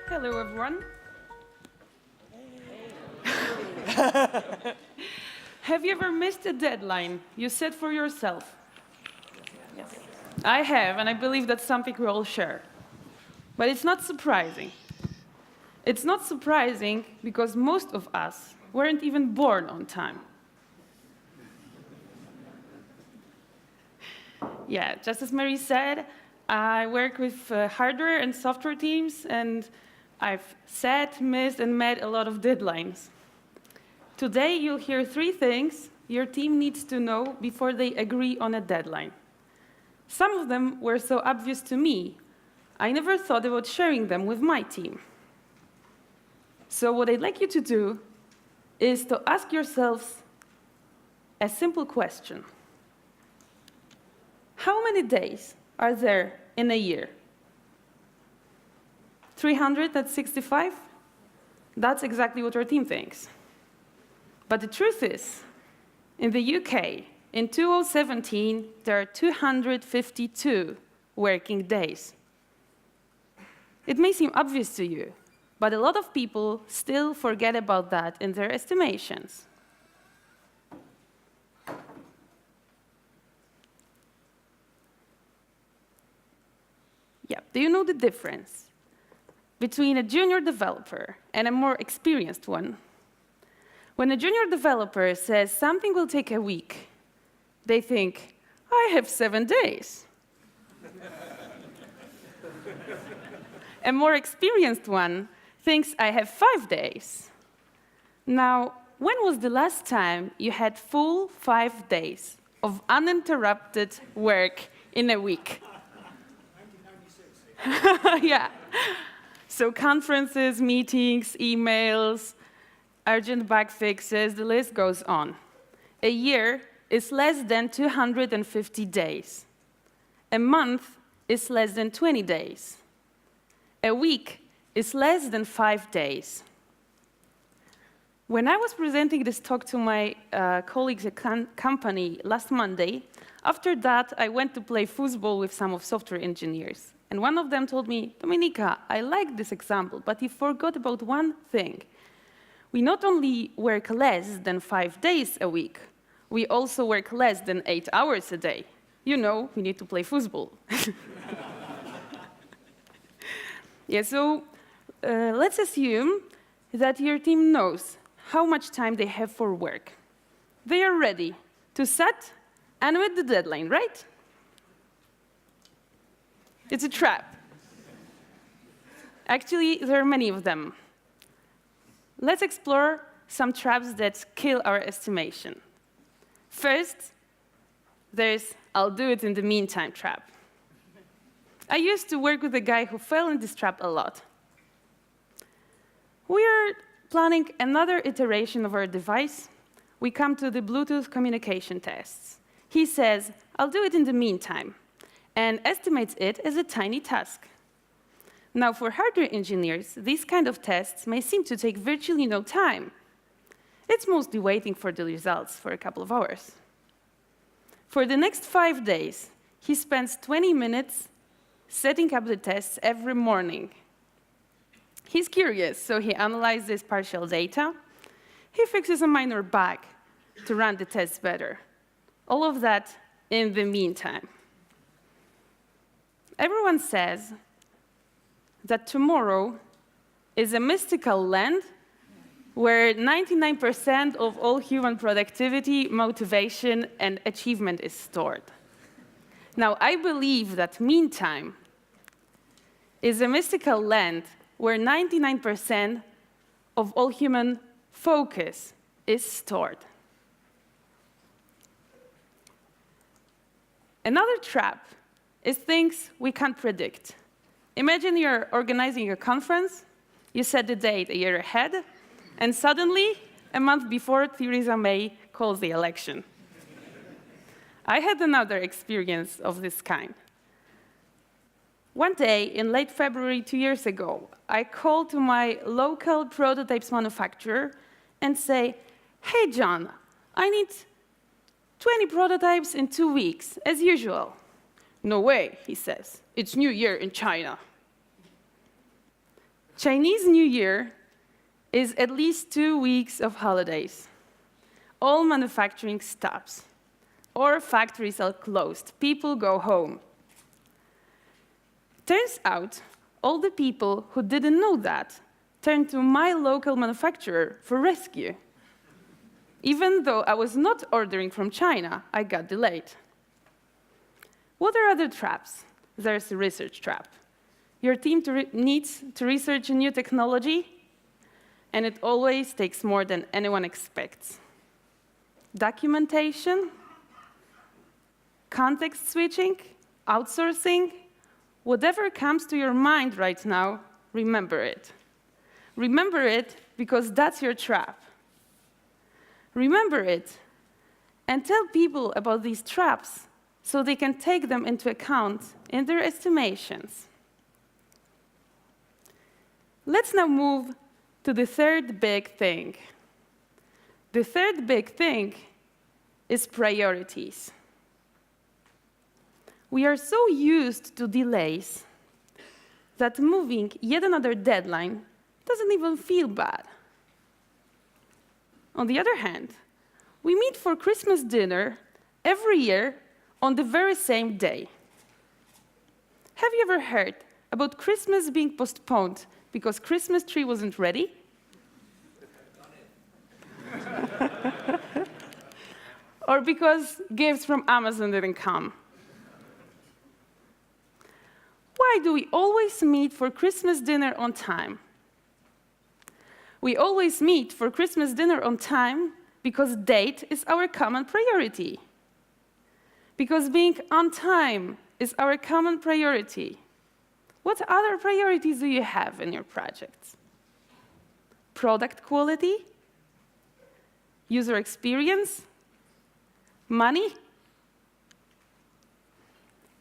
Hello, everyone. Have you ever missed a deadline you set for yourself? Yes. I have, and I believe that's something we all share. But it's not surprising. It's not surprising because most of us weren't even born on time. Yeah, just as Mary said, I work with hardware and software teams, and I've set, missed, and met a lot of deadlines. Today, you'll hear 3 things your team needs to know before they agree on a deadline. Some of them were so obvious to me, I never thought about sharing them with my team. So what I'd like you to do is to ask yourselves a simple question. How many days are there in a year? 365? That's exactly what our team thinks. But the truth is, in the UK, in 2017, there are 252 working days. It may seem obvious to you, but a lot of people still forget about that in their estimations. Yeah, do you know the difference between a junior developer and a more experienced one? When a junior developer says something will take a week, they think, I have 7 days. A more experienced one thinks I have 5 days. Now, when was the last time you had full 5 days of uninterrupted work in a week? 1996. Yeah. So conferences, meetings, emails, urgent bug fixes, the list goes on. A year is less than 250 days. A month is less than 20 days. A week is less than 5 days. When I was presenting this talk to my colleagues at company last Monday, after that, I went to play foosball with some of software engineers. And one of them told me, Dominika, I like this example, but you forgot about one thing. We not only work less than 5 days a week, we also work less than 8 hours a day. You know, we need to play foosball. Yeah, so let's assume that your team knows how much time they have for work. They are ready to set and meet the deadline, right? It's a trap. Actually, there are many of them. Let's explore some traps that kill our estimation. First, there's I'll do it in the meantime trap. I used to work with a guy who fell in this trap a lot. We are planning another iteration of our device. We come to the Bluetooth communication tests. He says, I'll do it in the meantime, and estimates it as a tiny task. Now, for hardware engineers, these kind of tests may seem to take virtually no time. It's mostly waiting for the results for a couple of hours. For the next 5 days, he spends 20 minutes setting up the tests every morning. He's curious, so he analyzes partial data. He fixes a minor bug to run the tests better. All of that in the meantime. Everyone says that tomorrow is a mystical land where 99% of all human productivity, motivation, and achievement is stored. Now, I believe that meantime is a mystical land where 99% of all human focus is stored. Another trap is things we can't predict. Imagine you're organizing a conference, you set the date a year ahead, and suddenly, a month before, Theresa May calls the election. I had another experience of this kind. One day, in late February 2 years ago, I called to my local prototypes manufacturer and say, hey, John, I need 20 prototypes in 2 weeks, as usual. No way, he says. It's New Year in China. Chinese New Year is at least 2 weeks of holidays. All manufacturing stops. Or factories are closed. People go home. Turns out, all the people who didn't know that turned to my local manufacturer for rescue. Even though I was not ordering from China, I got delayed. What are other traps? There's a research trap. Your team needs to research a new technology, and it always takes more than anyone expects. Documentation, context switching, outsourcing, whatever comes to your mind right now, remember it. Remember it because that's your trap. Remember it and tell people about these traps so they can take them into account in their estimations. Let's now move to the third big thing. The third big thing is priorities. We are so used to delays that moving yet another deadline doesn't even feel bad. On the other hand, we meet for Christmas dinner every year on the very same day. Have you ever heard about Christmas being postponed because Christmas tree wasn't ready? Or because gifts from Amazon didn't come? Why do we always meet for Christmas dinner on time? We always meet for Christmas dinner on time because date is our common priority. Because being on time is our common priority. What other priorities do you have in your projects? Product quality? User experience? Money?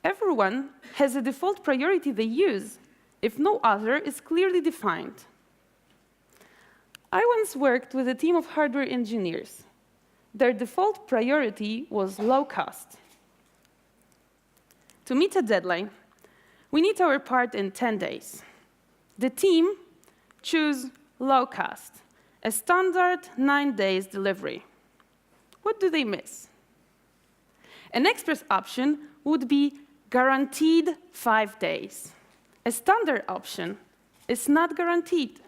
Everyone has a default priority they use if no other is clearly defined. I once worked with a team of hardware engineers. Their default priority was low cost. To meet a deadline, we need our part in 10 days. The team chose low cost, a standard 9 days delivery. What do they miss? An express option would be guaranteed 5 days. A standard option is not guaranteed.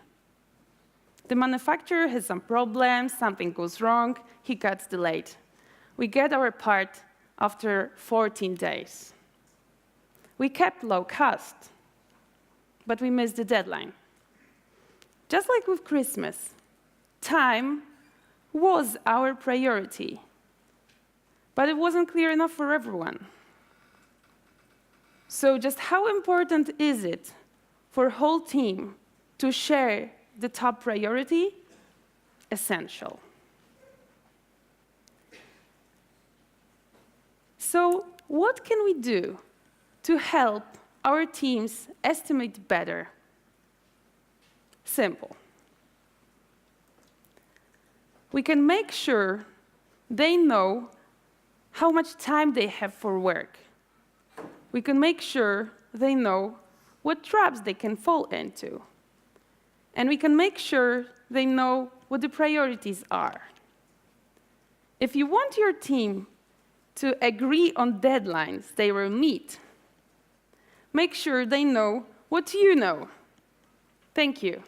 The manufacturer has some problems, something goes wrong, he gets delayed. We get our part after 14 days. We kept low cost, but we missed the deadline. Just like with Christmas, time was our priority, but it wasn't clear enough for everyone. So just how important is it for a whole team to share the top priority? Essential. So what can we do to help our teams estimate better? Simple. We can make sure they know how much time they have for work. We can make sure they know what traps they can fall into. And we can make sure they know what the priorities are. If you want your team to agree on deadlines they will meet, make sure they know what you know. Thank you.